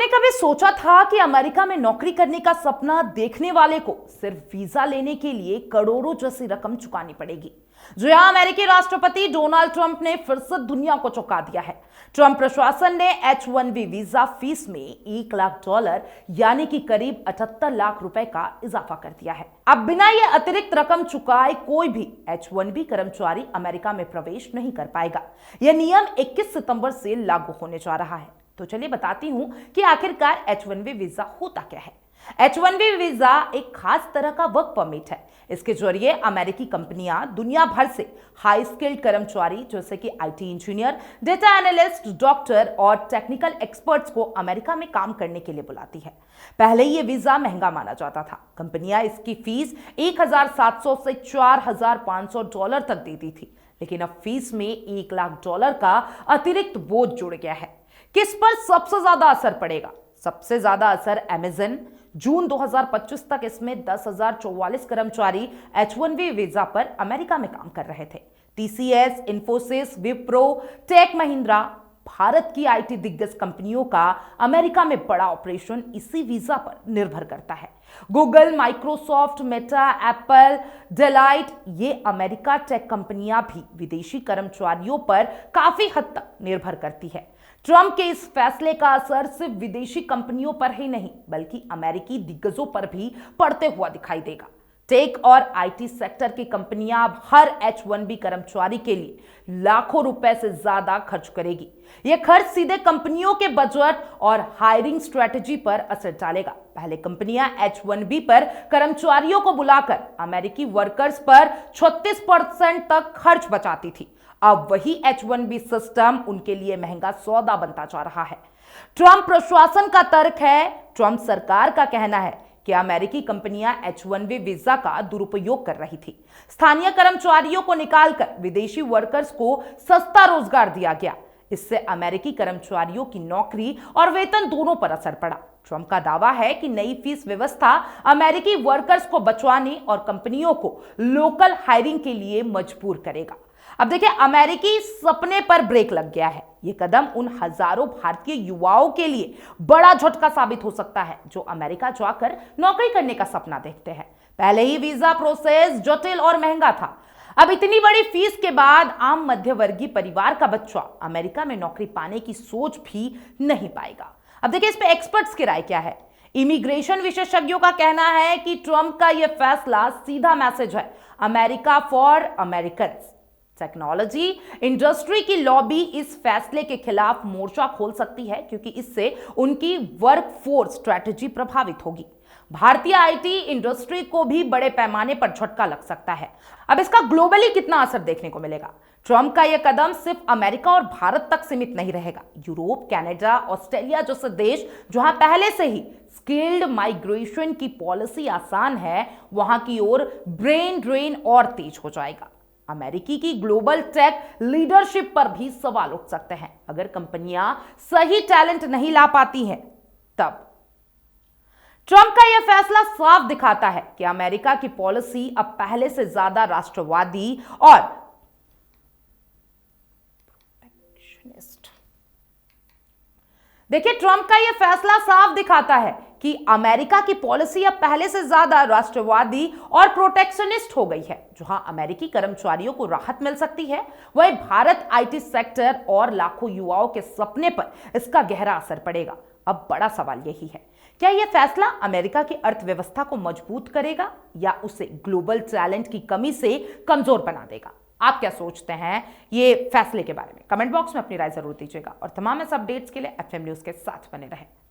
आपने कभी सोचा था कि अमेरिका में नौकरी करने का सपना देखने वाले को सिर्फ वीजा लेने के लिए करोड़ों जैसी रकम चुकानी पड़ेगी? जो यहां अमेरिकी राष्ट्रपति डोनाल्ड ट्रंप ने फिर से दुनिया को चौंका दिया है। ट्रंप प्रशासन ने H-1B वीजा फीस में $1 लाख यानी कि करीब 78 लाख रुपए का इजाफा कर दिया है। अब बिना ये अतिरिक्त रकम चुकाए कोई भी H-1B कर्मचारी अमेरिका में प्रवेश नहीं कर पाएगा। यह नियम 21 सितंबर से लागू होने जा रहा है। तो चलिए बताती हूं कि आखिरकार H-1B वीजा होता क्या है। H-1B वीजा एक खास तरह का वर्क परमिट है। इसके जरिए अमेरिकी कंपनियां दुनिया भर से हाई स्किल्ड कर्मचारी जैसे कि IT engineer, data analyst, doctor और टेक्निकल एक्सपर्ट्स को अमेरिका में काम करने के लिए बुलाती है। पहले ये वीजा महंगा माना जाता था। कंपनियां इसकी फीस $1,700 से $4,500 तक देती थी, लेकिन अब फीस में $1 लाख का अतिरिक्त बोझ जुड़ गया है। किस पर सबसे ज्यादा असर पड़ेगा? सबसे ज्यादा असर अमेज़न। जून 2025 तक इसमें 10,044 कर्मचारी H-1B वीजा पर अमेरिका में काम कर रहे थे। TCS, इन्फोसिस, विप्रो, टेक महिंद्रा, भारत की IT दिग्गज कंपनियों का अमेरिका में बड़ा ऑपरेशन इसी वीजा पर निर्भर करता है। Google, Microsoft, Meta, Apple, Deloitte, ये अमेरिका टेक कंपनियां भी विदेशी कर्मचारियों पर काफी हद तक निर्भर करती है। ट्रंप के इस फैसले का असर सिर्फ विदेशी कंपनियों पर ही नहीं बल्कि अमेरिकी दिग्गजों पर भी पड़ते हुआ दिखाई देगा। टेक और IT सेक्टर की कंपनियां अब हर H-1B कर्मचारी के लिए लाखों रुपए से ज्यादा खर्च करेगी। यह खर्च सीधे कंपनियों के बजट और हायरिंग स्ट्रेटजी पर असर डालेगा। पहले कंपनियां H-1B पर कर्मचारियों को बुलाकर अमेरिकी वर्कर्स पर 36% तक खर्च बचाती थी। अब वही H-1B सिस्टम उनके लिए महंगा सौदा बनता जा रहा है। ट्रंप प्रशासन का तर्क है, ट्रंप सरकार का कहना है कि अमेरिकी कंपनियां H-1B वीजा का दुरुपयोग कर रही थी। स्थानीय कर्मचारियों को निकालकर विदेशी वर्कर्स को सस्ता रोजगार दिया गया। इससे अमेरिकी कर्मचारियों की नौकरी और वेतन दोनों पर असर पड़ा। ट्रंप का दावा है कि नई फीस व्यवस्था अमेरिकी वर्कर्स को बचवाने और कंपनियों को लोकल हायरिंग के लिए मजबूर करेगा। अब देखिए, अमेरिकी सपने पर ब्रेक लग गया है। यह कदम उन हजारों भारतीय युवाओं के लिए बड़ा झटका साबित हो सकता है जो अमेरिका जाकर नौकरी करने का सपना देखते हैं। पहले ही वीजा प्रोसेस जटिल और महंगा था। अब इतनी बड़ी फीस के बाद आम मध्यवर्गीय परिवार का बच्चा अमेरिका में नौकरी पाने की सोच भी नहीं पाएगा। अब देखिए, इस पे एक्सपर्ट्स की राय क्या है। इमिग्रेशन विशेषज्ञों का कहना है कि ट्रंप का यह फैसला सीधा मैसेज है, America for Americans. Technology industry की लॉबी इस फैसले के खिलाफ मोर्चा खोल सकती है क्योंकि इससे उनकी वर्कफोर्स स्ट्रैटेजी प्रभावित होगी। भारतीय IT इंडस्ट्री को भी बड़े पैमाने पर झटका लग सकता है। अब इसका ग्लोबली कितना असर देखने को मिलेगा? ट्रंप का यह कदम सिर्फ अमेरिका और भारत तक सीमित नहीं रहेगा। यूरोप, कनाडा, ऑस्ट्रेलिया जैसे देश जहां पहले से ही स्किल्ड माइग्रेशन की पॉलिसी आसान है, वहां की ओर ब्रेन ड्रेन और तेज हो जाएगा। अमेरिकी की ग्लोबल टेक लीडरशिप पर भी सवाल उठ सकते हैं। अगर कंपनियां सही टैलेंट नहीं ला पाती हैं, तब ट्रंप का यह फैसला साफ दिखाता है कि अमेरिका की पॉलिसी अब पहले से ज्यादा राष्ट्रवादी और देखिए, ट्रंप का यह फैसला साफ दिखाता है कि अमेरिका की पॉलिसी अब पहले से ज्यादा राष्ट्रवादी और प्रोटेक्शनिस्ट हो गई है। जहां अमेरिकी कर्मचारियों को राहत मिल सकती है, वहीं भारत IT सेक्टर और लाखों युवाओं के सपने पर इसका गहरा असर पड़ेगा। अब बड़ा सवाल यही है, क्या यह फैसला अमेरिका की अर्थव्यवस्था को मजबूत करेगा या उसे ग्लोबल टैलेंट की कमी से कमजोर बना देगा? आप क्या सोचते हैं ये फैसले के बारे में? कमेंट बॉक्स में अपनी राय जरूर दीजिएगा और तमाम इस अपडेट्स के लिए FM न्यूज के साथ बने रहें।